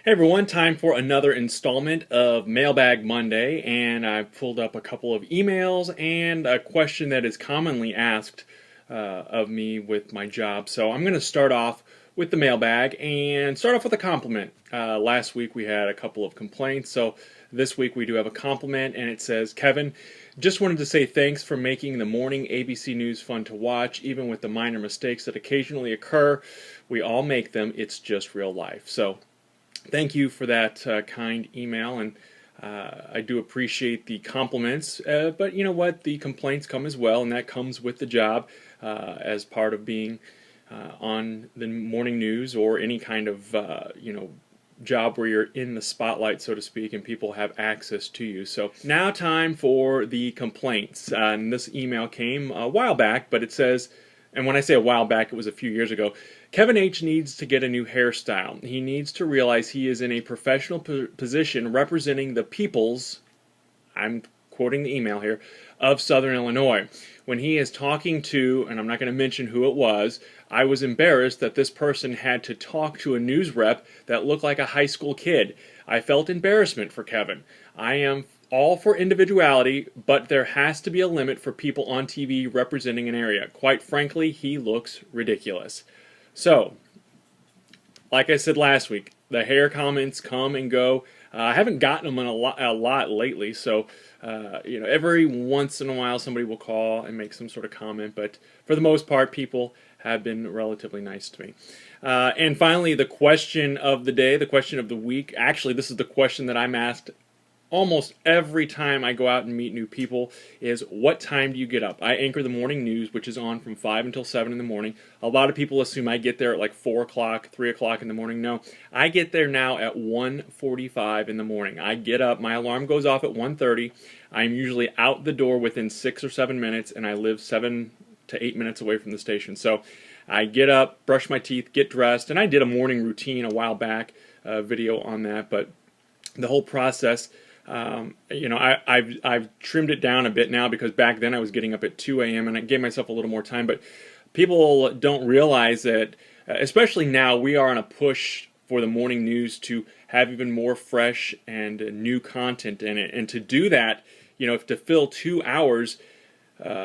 Hey everyone, time for another installment of Mailbag Monday, and I've pulled up a couple of emails and a question that is commonly asked of me with my job. So I'm going to start off with the mailbag and start off with a compliment. Last week we had a couple of complaints, so this week we do have a compliment, and it says, Kevin, just wanted to say thanks for making the morning ABC News fun to watch, even with the minor mistakes that occasionally occur. We all make them, it's just real life. So thank you for that kind email, and I do appreciate the compliments, but you know what, the complaints come as well, and that comes with the job as part of being on the morning news or any kind of job where you're in the spotlight, so to speak, and people have access to you. So now time for the complaints, and this email came a while back, but it says, and when I say a while back, it was a few years ago, Kevin H. needs to get a new hairstyle. He needs to realize he is in a professional position representing the peoples, I'm quoting the email here, of Southern Illinois. When he is talking to, and I'm not going to mention who it was, I was embarrassed that this person had to talk to a news rep that looked like a high school kid. I felt embarrassment for Kevin. I am all for individuality, but there has to be a limit for people on TV representing an area. Quite frankly, he looks ridiculous. So, like I said last week, the hair comments come and go. I haven't gotten them a lot lately, so every once in a while somebody will call and make some sort of comment, but for the most part, people have been relatively nice to me. And finally, the question of the day, the question of the week. Actually, this is the question that I'm asked almost every time I go out and meet new people, is what time do you get up? I anchor the morning news, which is on from 5 until 7 in the morning. A lot of people assume I get there at like 4 o'clock, 3 o'clock in the morning. No, I get there now at 1:45 in the morning. I get up, my alarm goes off at 1:30. I'm usually out the door within 6 or 7 minutes, and I live 7 to 8 minutes away from the station. So I get up, brush my teeth, get dressed, and I did a morning routine a while back, video on that, but the whole process, I've trimmed it down a bit now, because back then I was getting up at 2 a.m. and I gave myself a little more time. But people don't realize that, especially now, we are on a push for the morning news to have even more fresh and new content in it. And to do that, if to fill 2 hours,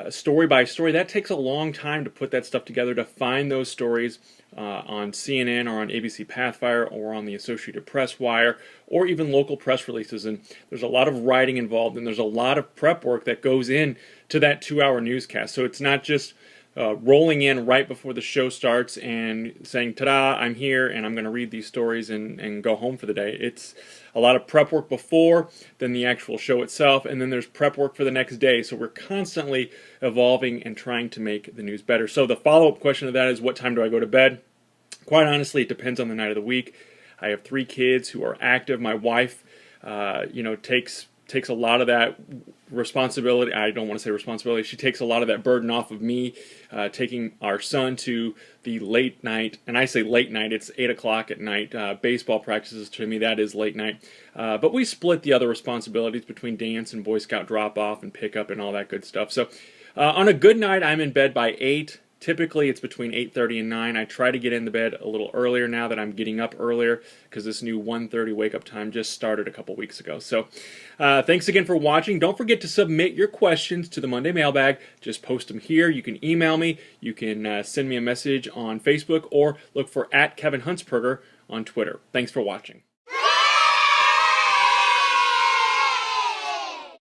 story by story, that takes a long time to put that stuff together, to find those stories on CNN or on ABC Pathfire or on the Associated Press wire or even local press releases. And there's a lot of writing involved, and there's a lot of prep work that goes in to that 2-hour newscast. So it's not just rolling in right before the show starts and saying, ta-da, I'm here and I'm going to read these stories and go home for the day. It's a lot of prep work before, then the actual show itself, and then there's prep work for the next day. So we're constantly evolving and trying to make the news better. So the follow-up question to that is, what time do I go to bed? Quite honestly, it depends on the night of the week. I have 3 kids who are active. My wife, takes a lot of that responsibility. I don't want to say responsibility. She takes a lot of that burden off of me, taking our son to the late night, and I say late night, it's 8 o'clock at night. Baseball practices, to me, that is late night. But we split the other responsibilities between dance and Boy Scout drop-off and pickup and all that good stuff. So on a good night, I'm in bed by 8. Typically, it's between 8:30 and 9. I try to get in the bed a little earlier now that I'm getting up earlier, because this new 1:30 wake-up time just started a couple weeks ago. So thanks again for watching. Don't forget to submit your questions to the Monday Mailbag. Just post them here. You can email me. You can send me a message on Facebook, or look for @KevinHuntsberger on Twitter. Thanks for watching.